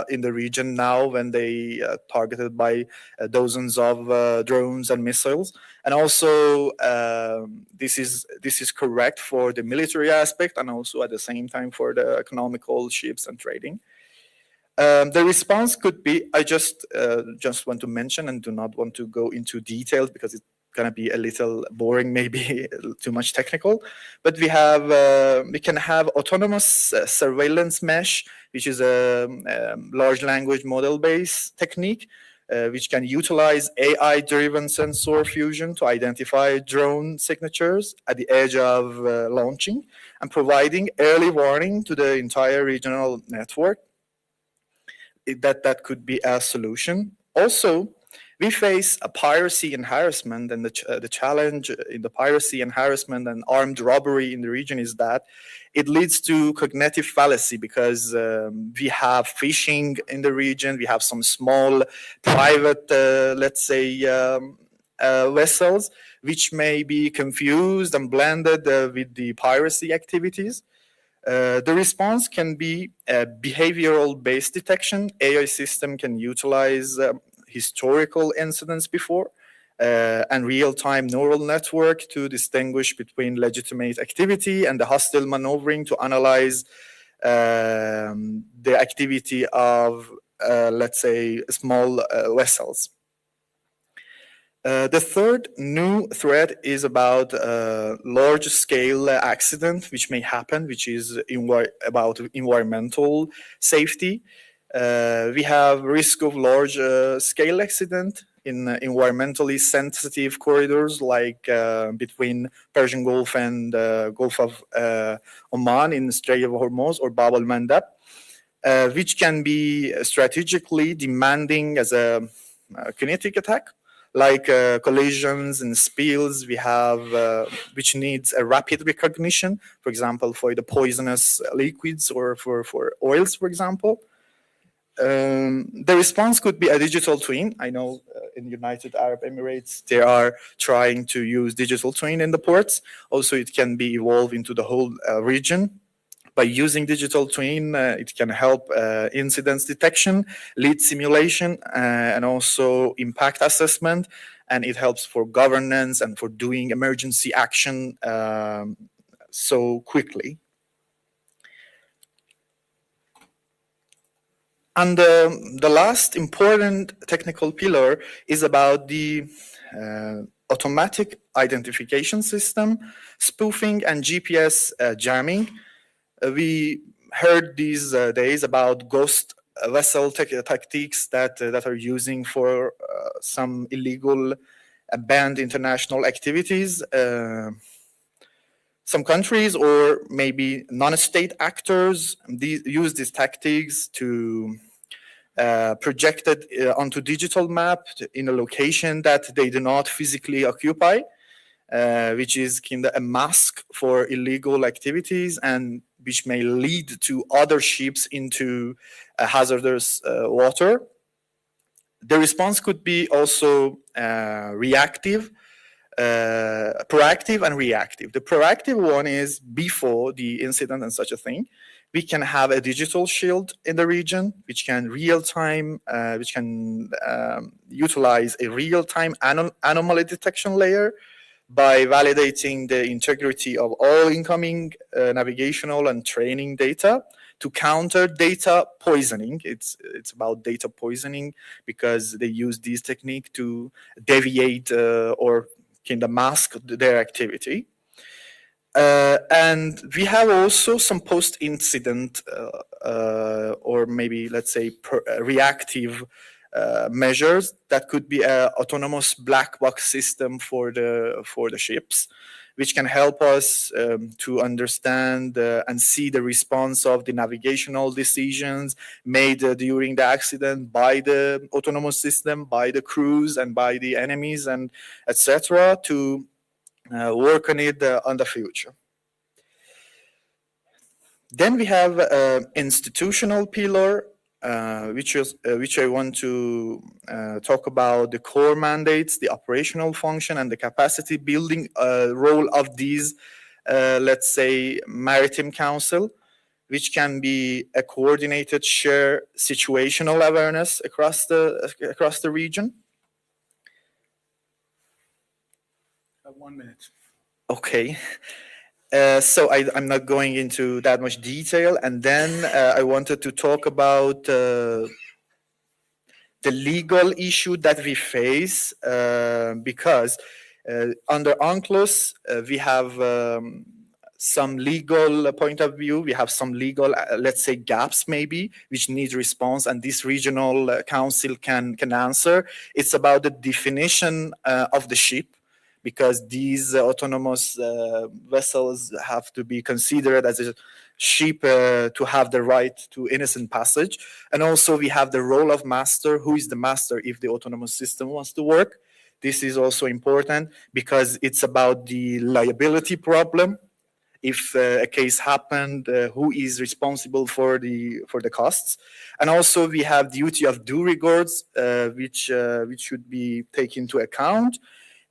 in the region now when they targeted by dozens of drones and missiles. And also, this is correct for the military aspect, and also at the same time for the economical ships and trading. The response could be, I just want to mention and do not want to go into details because it's going to be a little boring, maybe too much technical, but we can have autonomous surveillance mesh, which is a large language model based technique, which can utilize AI-driven sensor fusion to identify drone signatures at the edge of launching and providing early warning to the entire regional network. That could be a solution. Also, we face a piracy and harassment, and the challenge in the piracy and harassment and armed robbery in the region is that it leads to cognitive fallacy because we have fishing in the region, we have some small private, let's say, vessels, which may be confused and blended with the piracy activities. The response can be behavioral-based detection. AI system can utilize historical incidents before and real-time neural network to distinguish between legitimate activity and the hostile maneuvering to analyze the activity of, let's say, small vessels. The third new threat is about large-scale accident which may happen, which is about environmental safety. We have risk of large-scale accident in environmentally sensitive corridors like between Persian Gulf and Gulf of Oman in the Strait of Hormuz or Bab al-Mandab, which can be strategically demanding as a kinetic attack, like collisions and spills we have, which needs a rapid recognition, for example, for the poisonous liquids or for oils, for example. The response could be a digital twin. I know in United Arab Emirates, they are trying to use digital twin in the ports. Also, it can be evolved into the whole region. By using digital twin, it can help incidents detection, lead simulation, and also impact assessment. And it helps for governance and for doing emergency action so quickly. And the last important technical pillar is about the automatic identification system, spoofing, and GPS jamming. We heard these days about ghost vessel tactics that are using for some illegal banned international activities. Some countries or maybe non-state actors use these tactics to project it onto digital map in a location that they do not physically occupy, which is kind of a mask for illegal activities and which may lead to other ships into hazardous water. The response could be also reactive, proactive and reactive. The proactive one is before the incident and such a thing. We can have a digital shield in the region, which can utilize a real-time anomaly detection layer by validating the integrity of all incoming navigational and training data to counter data poisoning. It's about data poisoning because they use this technique to deviate or kind of mask their activity. And we have also some post-incident or maybe, let's say, reactive measures that could be an autonomous black box system for the ships, which can help us to understand and see the response of the navigational decisions made during the accident by the autonomous system, by the crews, and by the enemies, and etc. to work on it on the future. Then we have institutional pillar, which I want to talk about the core mandates, the operational function, and the capacity building role of these, let's say, Maritime Council, which can be a coordinated share situational awareness across the region. 1 minute. Okay. So I'm not going into that much detail. And then I wanted to talk about the legal issue that we face because under UNCLOS, we have some legal point of view. We have some legal, let's say, gaps maybe, which need response, and this regional council can answer. It's about the definition of the ship, because these autonomous vessels have to be considered as a ship to have the right to innocent passage. And also we have the role of master. Who is the master if the autonomous system wants to work? This is also important because it's about the liability problem. If a case happened, who is responsible for the costs? And also we have duty of due regards, which should be taken into account.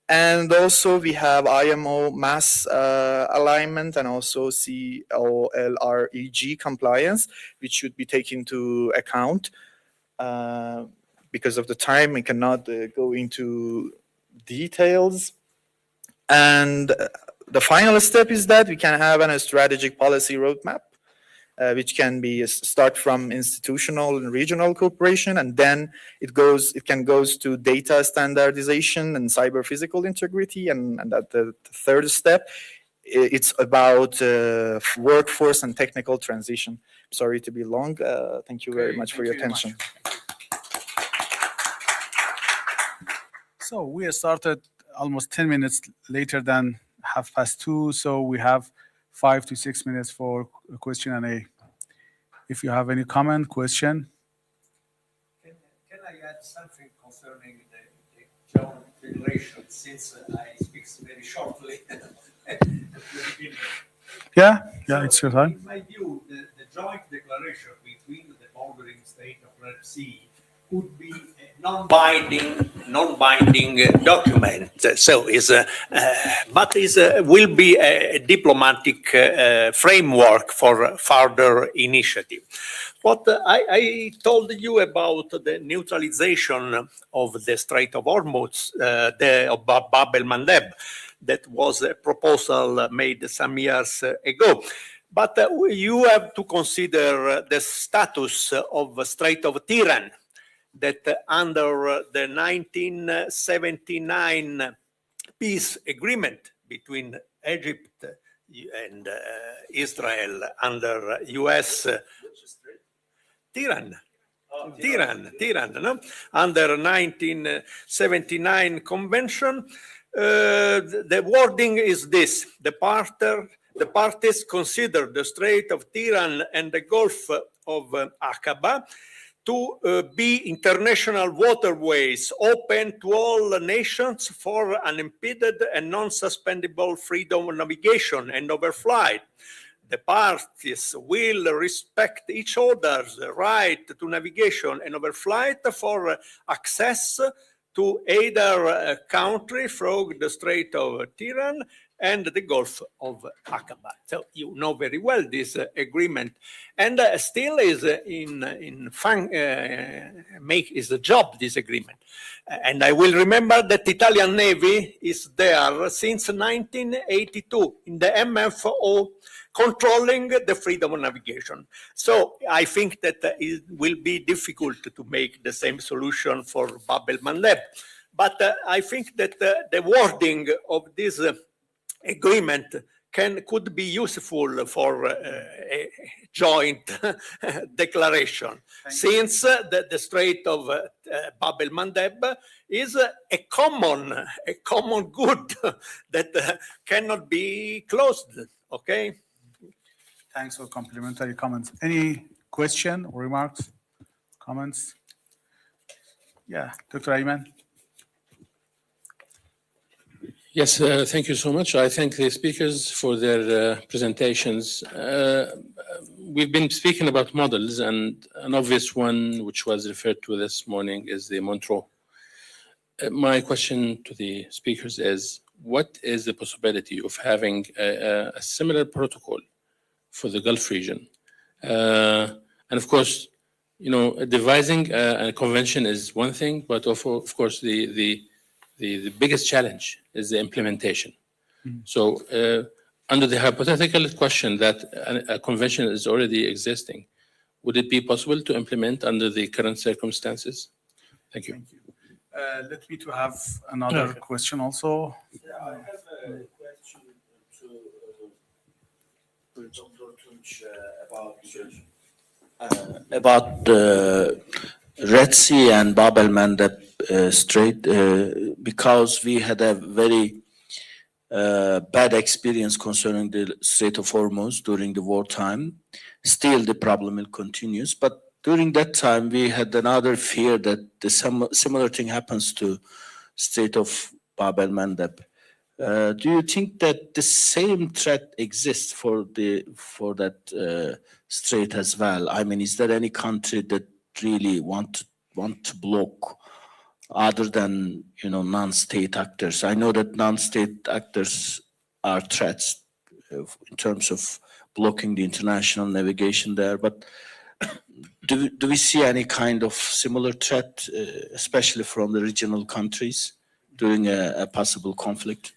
And also we have IMO mass alignment and also COLREG compliance, which should be taken into account. Because of the time, we cannot go into details. And the final step is that we can have a strategic policy roadmap, which can be start from institutional and regional cooperation, and then it can go to data standardization and cyber physical integrity, and at the third step, it's about workforce and technical transition. Sorry to be long. Thank you very much for your attention. So we started almost 10 minutes later than 2:30, so we have 5 to 6 minutes for a question and a. If you have any comment, question. Can I add something concerning the joint declaration, since I speak very shortly at the beginning? Yeah, it's your time. In my view, the joint declaration between the bordering state of Red Sea would be a non-binding document. So will be a diplomatic framework for further initiative. What I told you about the neutralization of the Strait of Hormuz, of Bab el-Mandeb, that was a proposal made some years ago. But you have to consider the status of Strait of Tiran, that under the 1979 peace agreement between Egypt and Israel under U.S. Tiran, no? Under 1979 convention, the wording is this: the parties consider the Strait of Tiran and the Gulf of Aqaba to be international waterways open to all nations for unimpeded and non-suspendable freedom of navigation and overflight. The parties will respect each other's right to navigation and overflight for access to either country through the Strait of Tiran and the Gulf of Aqaba. So you know very well this agreement, and still is is a job, this agreement. And I will remember that Italian Navy is there since 1982 in the MFO, controlling the freedom of navigation. So I think that it will be difficult to make the same solution for Bab el-Mandeb. But I think that the wording of this agreement could be useful for a joint declaration, since the Strait of Bab el-Mandeb is a common good that cannot be closed. Okay. Thanks for complimentary comments. Any question or remarks, comments? Yeah, Dr. Ayman. Yes, thank you so much. I thank the speakers for their presentations. We've been speaking about models, and an obvious one which was referred to this morning is the Montreux. My question to the speakers is, what is the possibility of having a similar protocol for the Gulf region? And of course, devising a convention is one thing, but of course the biggest challenge is the implementation. So under the hypothetical question that a convention is already existing, would it be possible to implement under the current circumstances? Thank you. Thank you. Let me to have another Okay. question also. I have a question to Dr. Tunç about the Red Sea and Bab el-Mandeb Strait because we had a very bad experience concerning the Strait of Hormuz during the wartime. Still, the problem continues, but during that time, we had another fear that the similar thing happens to Strait of Bab el-Mandeb. Do you think that the same threat exists for that strait as well? I mean, is there any country that really want to block other than non-state actors? I know that non-state actors are threats in terms of blocking the international navigation there, but do we see any kind of similar threat, especially from the regional countries during a possible conflict?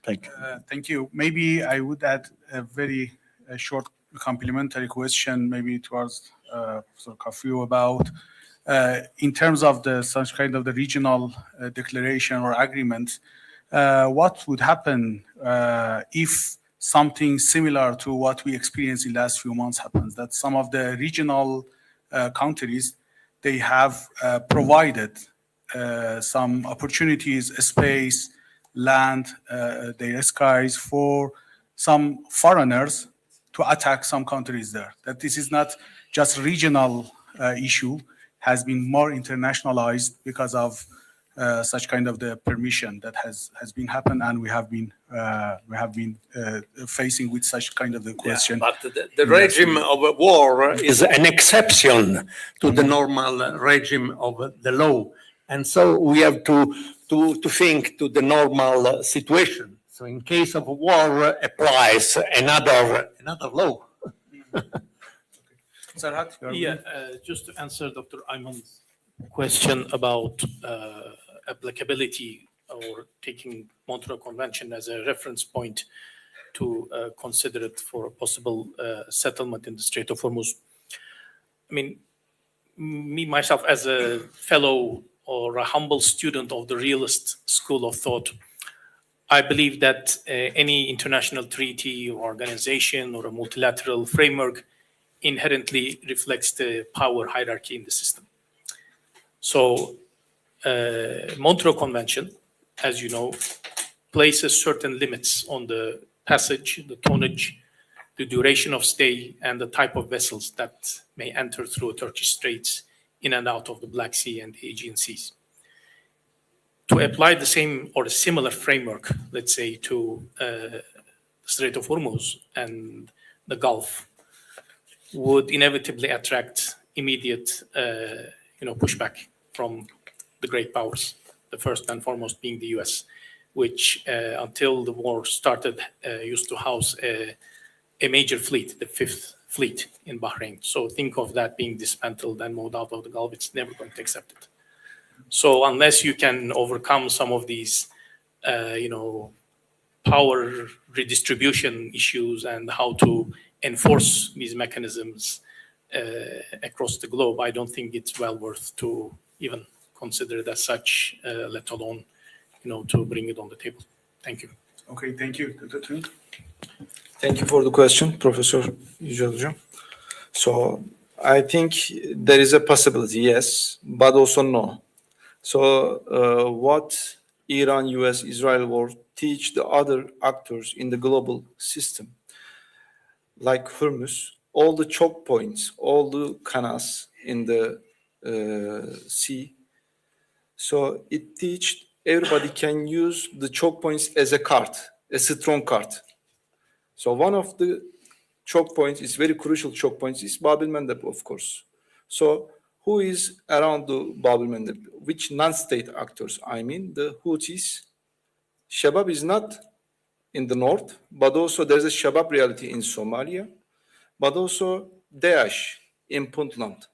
Thank you. Thank you. Maybe I would add a very short complementary question, maybe towards Professor Kafiou about in terms of such kind of the regional declaration or agreement, what would happen if something similar to what we experienced in the last few months happens? That some of the regional countries, they have provided some opportunities, space, land, their skies for some foreigners to attack some countries there. That this is not just regional issue, has been more internationalized because of such kind of the permission that has been happened, and we have been facing with such kind of the question. But the regime of a war is an exception to the normal regime of the law, and so we have to think to the normal situation. So in case of a war, applies another law. Serhat, you are Yeah, just to answer Dr. Ayman's question about applicability or taking Montreux Convention as a reference point to consider it for a possible settlement in the Strait of Hormuz. I mean, me, myself, as a fellow or a humble student of the realist school of thought, I believe that any international treaty or organization or a multilateral framework inherently reflects the power hierarchy in the system. So, Montreux Convention, as you know, places certain limits on the passage, the tonnage, the duration of stay, and the type of vessels that may enter through Turkish straits in and out of the Black Sea and the Aegean Seas. To apply the same or a similar framework, let's say, to the Strait of Hormuz and the Gulf, would inevitably attract immediate, pushback from the great powers. The first and foremost being the U.S., which until the war started used to house a major fleet, the Fifth Fleet in Bahrain. So think of that being dismantled and moved out of the Gulf. It's never going to accept it. So unless you can overcome some of these, power redistribution issues and how to enforce these mechanisms across the globe, I don't think it's well worth to even consider it as such, let alone, to bring it on the table. Thank you. Okay, thank you. Dr. Tunç. Thank you for the question, Professor Yücel. So I think there is a possibility, yes, but also no. So what Iran, US, Israel war teach the other actors in the global system, like Hormuz, all the choke points, all the canals in the sea. So it teach everybody can use the choke points as a card, a strong card. So one of the choke points is very crucial choke points is Bab el-Mandeb, of course. So who is around the Bab el-Mandeb? Which non-state actors? I mean, the Houthis. Shabab is not in the north, but also there's a Shabab reality in Somalia, but also Daesh in Puntland.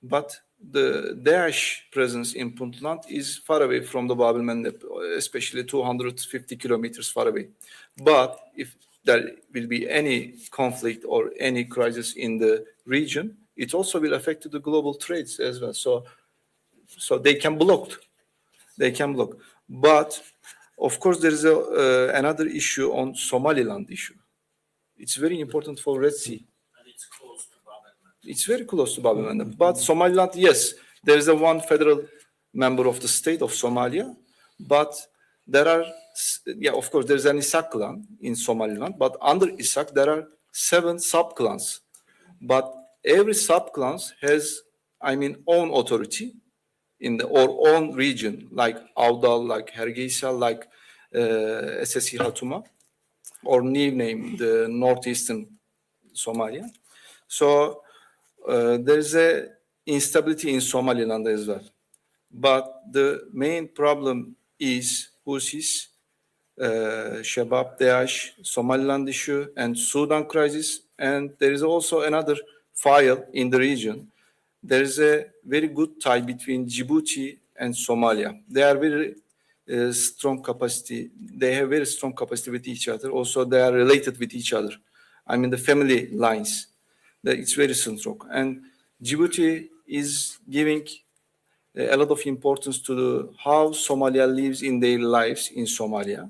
But the Daesh presence in Puntland is far away from the Bab el-Mandeb, especially 250 kilometers far away. But if there will be any conflict or any crisis in the region, it also will affect the global trades as well. So they can block. They can block. But of course, there is another issue on Somaliland issue. It's very important for Red Sea. And it's close to Bab el-Mandeb. It's very close to Bab el-Mandeb. But Somaliland, yes, there is a one federal member of the state of Somalia, but there are, yeah, of course, there's an Isak clan in Somaliland, but under Isak, there are 7 sub-clans. But every sub-clans has, own authority in the or own region, like Avdal, like Hargeisa, like SSC Hatuma, or new name, the northeastern Somalia. So there's a instability in Somaliland as well. But the main problem is Husis, Shabab, Daesh, Somaliland issue, and Sudan crisis. And there is also another file in the region. There is a very good tie between Djibouti and Somalia. They are very strong capacity. They have very strong capacity with each other. Also, they are related with each other. The family lines. It's very strong. And Djibouti is giving a lot of importance to how Somalia lives in their lives in Somalia.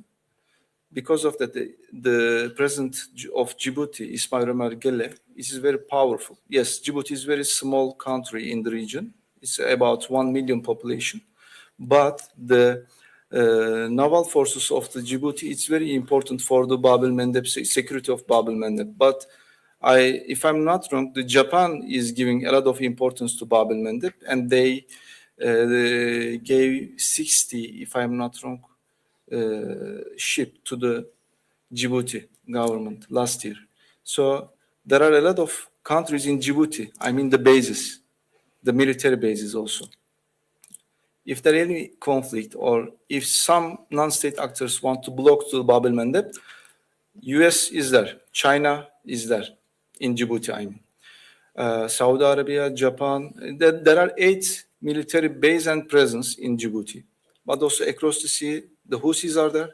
Because of that, the president of Djibouti, Ismail Omar Gelle, is very powerful. Yes, Djibouti is a very small country in the region. It's about 1 million population. But the naval forces of the Djibouti, it's very important for the Bab el-Mandeb, security of Bab el-Mandeb. But if I'm not wrong, the Japan is giving a lot of importance to Bab el-Mandeb, and they gave 60, if I'm not wrong, ship to the Djibouti government last year. So there are a lot of countries in Djibouti, the bases, the military bases also. If there is any conflict or if some non-state actors want to block to Bab el-Mandeb, US is there, China is there in Djibouti, Saudi Arabia, Japan. There are 8 military bases and presence in Djibouti. But also across the sea, the Houthis are there.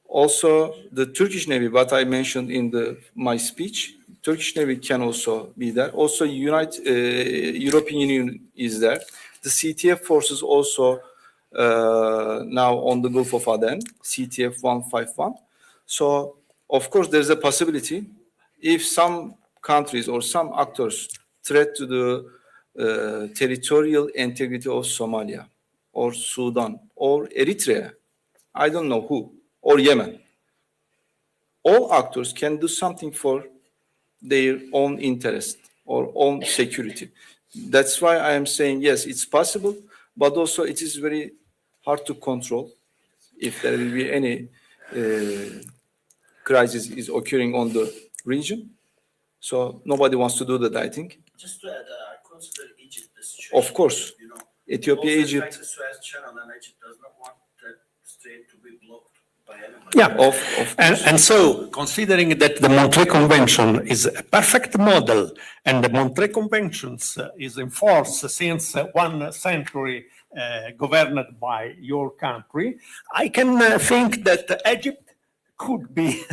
Also, the Turkish Navy, what I mentioned in my speech, Turkish Navy can also be there. Also, European Union is there. The CTF forces also now on the Gulf of Aden, CTF 151. So, of course, there's a possibility if some countries or some actors threat to the territorial integrity of Somalia or Sudan or Eritrea, I don't know who, or Yemen. All actors can do something for their own interest or own security. That's why I am saying, yes, it's possible, but also it is very hard to control if there will be any crisis is occurring on the region. So nobody wants to do that, I think. Just to add, consider Egypt the situation. Of course. Ethiopia, also Egypt. The Suez Channel, and Egypt does not want that strait to be blocked by anybody. Yeah, and so considering that the Montreux Convention is a perfect model, and the Montreux Conventions is in force since 1 century, governed by your country, I can think that Egypt could be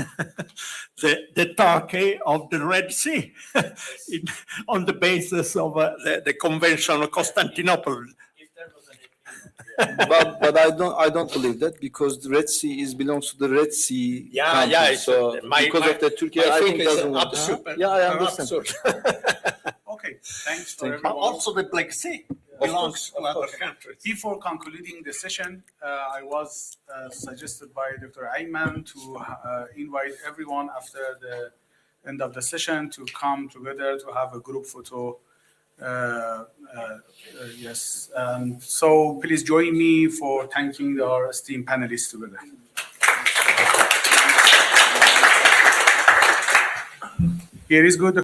the Turkey of the Red Sea on the basis of the Convention of Constantinople. But I don't believe that because the Red Sea belongs to the Red Sea. countries. Yeah. So because of the Turkey, I think doesn't want. Yeah, I understand. Okay, thanks for Thank you. everyone. Also, the Black Sea belongs to other countries. Before concluding the session, I was suggested by Dr. Ayman to invite everyone after the end of the session to come together to have a group photo. Yes, so please join me for thanking our esteemed panelists together. Here is good.